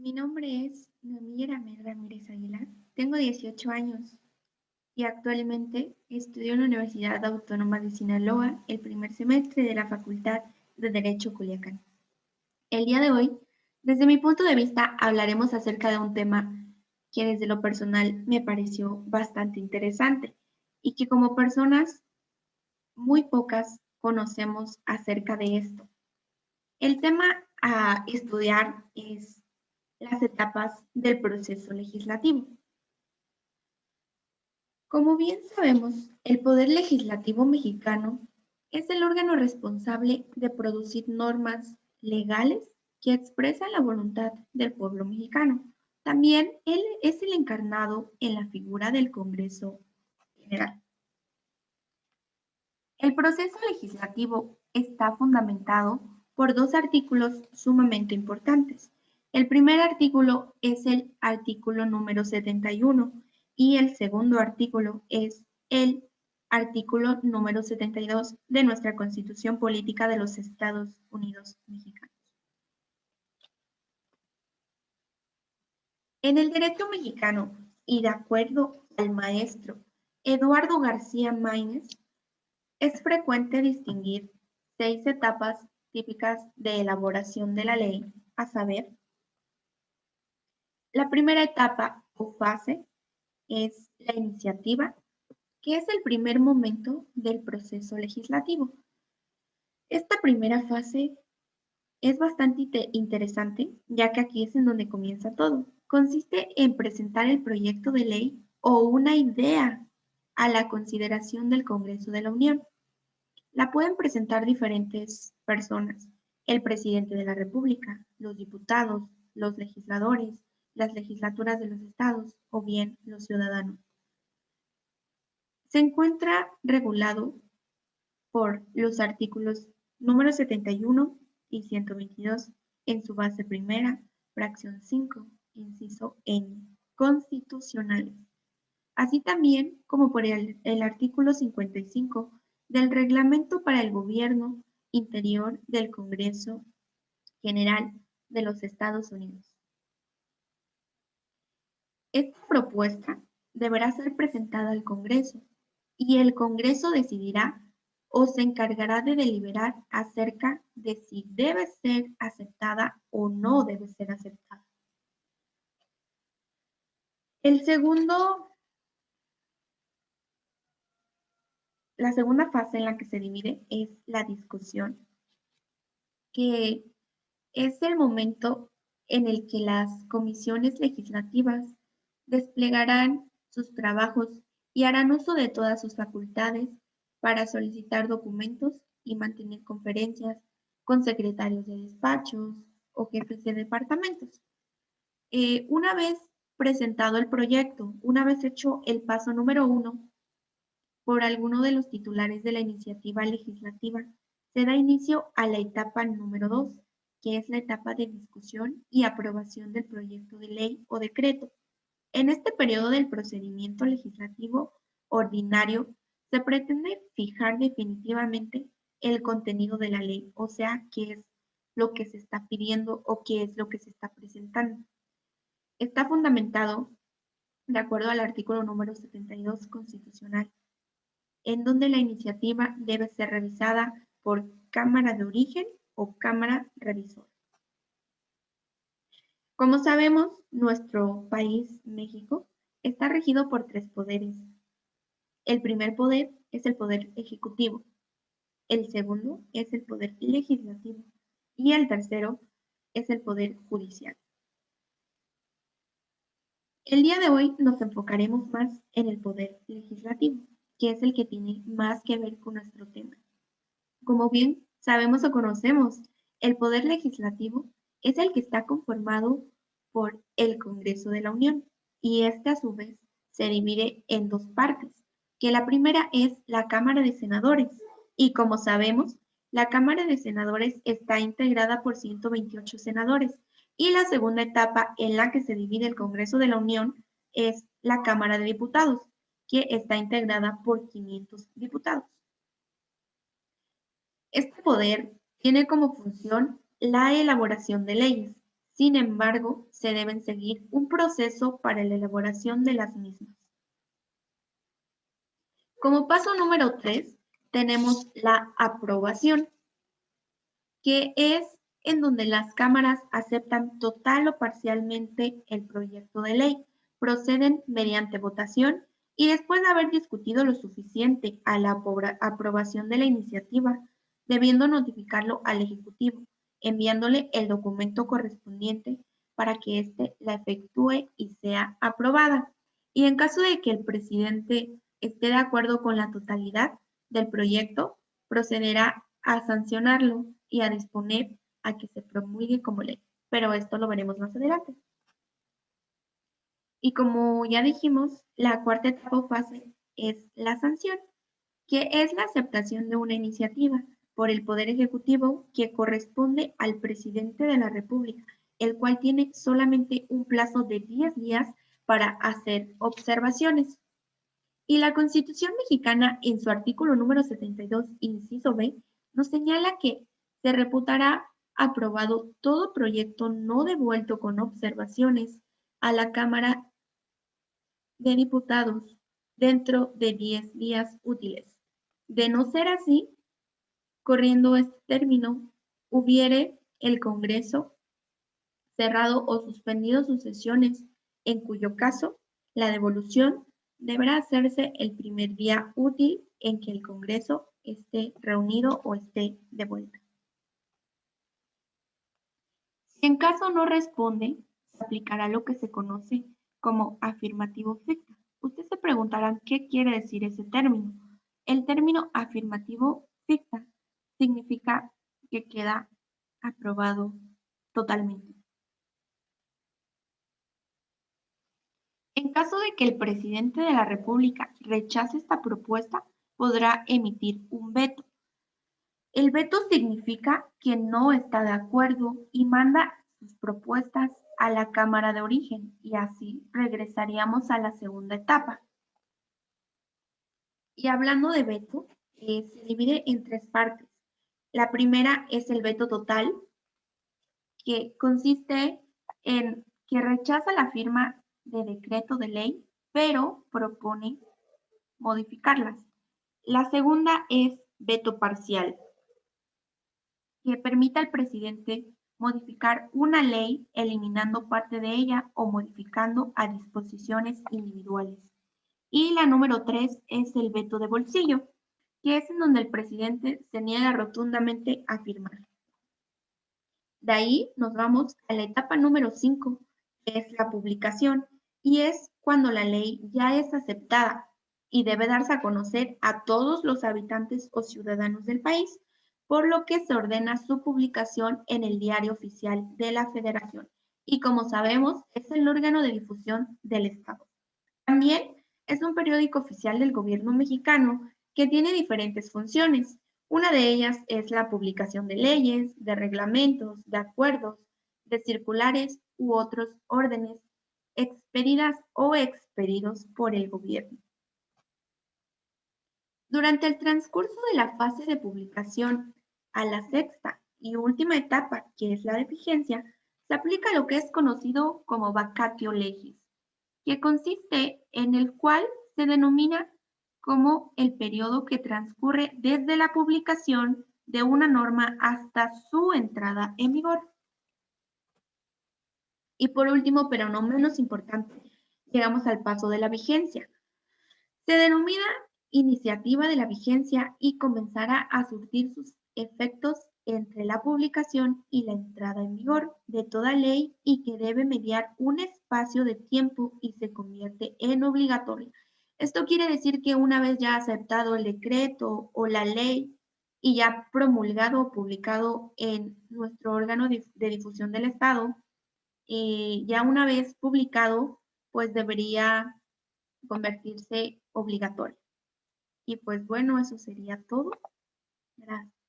Mi nombre es Noemí Ramel Ramírez Aguilar, tengo 18 años y actualmente estudio en la Universidad Autónoma de Sinaloa el primer semestre de la Facultad de Derecho Culiacán. El día de hoy, desde mi punto de vista, hablaremos acerca de un tema que desde lo personal me pareció bastante interesante y que como personas muy pocas conocemos acerca de esto. El tema a estudiar es las etapas del proceso legislativo. Como bien sabemos, el Poder Legislativo mexicano es el órgano responsable de producir normas legales que expresan la voluntad del pueblo mexicano. También él es el encarnado en la figura del Congreso General. El proceso legislativo está fundamentado por dos artículos sumamente importantes. El primer artículo es el artículo número 71 y el segundo artículo es el artículo número 72 de nuestra Constitución Política de los Estados Unidos Mexicanos. En el derecho mexicano, y de acuerdo al maestro Eduardo García Maínez, es frecuente distinguir 6 etapas típicas de elaboración de la ley, a saber, la primera etapa o fase es la iniciativa, que es el primer momento del proceso legislativo. Esta primera fase es bastante interesante, ya que aquí es en donde comienza todo. Consiste en presentar el proyecto de ley o una idea a la consideración del Congreso de la Unión. La pueden presentar diferentes personas: el presidente de la República, los diputados, los legisladores, las legislaturas de los estados o bien los ciudadanos. Se encuentra regulado por los artículos número 71 y 122 en su base primera, fracción 5, inciso N, constitucionales, así también como por el artículo 55 del Reglamento para el Gobierno Interior del Congreso General de los Estados Unidos. Esta propuesta deberá ser presentada al Congreso y el Congreso decidirá o se encargará de deliberar acerca de si debe ser aceptada o no debe ser aceptada. La segunda fase en la que se divide es la discusión, que es el momento en el que las comisiones legislativas desplegarán sus trabajos y harán uso de todas sus facultades para solicitar documentos y mantener conferencias con secretarios de despachos o jefes de departamentos. Una vez presentado el proyecto, una vez hecho el paso número 1 por alguno de los titulares de la iniciativa legislativa, se da inicio a la etapa número 2, que es la etapa de discusión y aprobación del proyecto de ley o decreto. En este periodo del procedimiento legislativo ordinario, se pretende fijar definitivamente el contenido de la ley, o sea, qué es lo que se está pidiendo o qué es lo que se está presentando. Está fundamentado de acuerdo al artículo número 72 constitucional, en donde la iniciativa debe ser revisada por Cámara de Origen o Cámara Revisora. Como sabemos, nuestro país, México, está regido por 3 poderes. El primer poder es el poder ejecutivo, el segundo es el poder legislativo y el tercero es el poder judicial. El día de hoy nos enfocaremos más en el poder legislativo, que es el que tiene más que ver con nuestro tema. Como bien sabemos o conocemos, el poder legislativo es el que está conformado por el Congreso de la Unión y este a su vez se divide en 2 partes, que la primera es la Cámara de Senadores y como sabemos, la Cámara de Senadores está integrada por 128 senadores y la segunda etapa en la que se divide el Congreso de la Unión es la Cámara de Diputados, que está integrada por 500 diputados. Este poder tiene como función la elaboración de leyes, Sin embargo, se deben seguir un proceso para la elaboración de las mismas. Como paso número 3, tenemos la aprobación, que es en donde las cámaras aceptan total o parcialmente el proyecto de ley, proceden mediante votación y después de haber discutido lo suficiente a la aprobación de la iniciativa, debiendo notificarlo al Ejecutivo, enviándole el documento correspondiente para que éste la efectúe y sea aprobada. Y en caso de que el presidente esté de acuerdo con la totalidad del proyecto, procederá a sancionarlo y a disponer a que se promulgue como ley. Pero esto lo veremos más adelante. Y como ya dijimos, la cuarta etapa o fase es la sanción, que es la aceptación de una iniciativa por el Poder Ejecutivo que corresponde al presidente de la República, el cual tiene solamente un plazo de 10 días para hacer observaciones. Y la Constitución mexicana, en su artículo número 72, inciso B, nos señala que se reputará aprobado todo proyecto no devuelto con observaciones a la Cámara de Diputados dentro de 10 días útiles. De no ser así, corriendo este término, hubiere el Congreso cerrado o suspendido sus sesiones, en cuyo caso la devolución deberá hacerse el primer día útil en que el Congreso esté reunido o esté de vuelta. Si en caso no responde, se aplicará lo que se conoce como afirmativo ficta. Ustedes se preguntarán qué quiere decir ese término. El término afirmativo ficta significa que queda aprobado totalmente. En caso de que el presidente de la República rechace esta propuesta, podrá emitir un veto. El veto significa que no está de acuerdo y manda sus propuestas a la Cámara de origen y así regresaríamos a la segunda etapa. Y hablando de veto, se divide en tres partes. La primera es el veto total, que consiste en que rechaza la firma de decreto de ley, pero propone modificarlas. La segunda es veto parcial, que permite al presidente modificar una ley eliminando parte de ella o modificando a disposiciones individuales. Y la número 3 es el veto de bolsillo, que es en donde el presidente se niega rotundamente a firmar. De ahí nos vamos a la etapa número 5, que es la publicación, y es cuando la ley ya es aceptada y debe darse a conocer a todos los habitantes o ciudadanos del país, por lo que se ordena su publicación en el Diario Oficial de la Federación. Y como sabemos, es el órgano de difusión del Estado. También es un periódico oficial del gobierno mexicano que tiene diferentes funciones. Una de ellas es la publicación de leyes, de reglamentos, de acuerdos, de circulares u otros órdenes expedidas o expedidos por el gobierno. Durante el transcurso de la fase de publicación a la sexta y última etapa, que es la de vigencia, se aplica lo que es conocido como vacatio legis, que consiste en el cual se denomina como el periodo que transcurre desde la publicación de una norma hasta su entrada en vigor. Y por último, pero no menos importante, llegamos al paso de la vigencia. Se denomina iniciativa de la vigencia y comenzará a surtir sus efectos entre la publicación y la entrada en vigor de toda ley y que debe mediar un espacio de tiempo y se convierte en obligatoria. Esto quiere decir que una vez ya aceptado el decreto o la ley y ya promulgado o publicado en nuestro órgano de difusión del Estado, ya una vez publicado, pues debería convertirse obligatorio. Y pues bueno, eso sería todo. Gracias.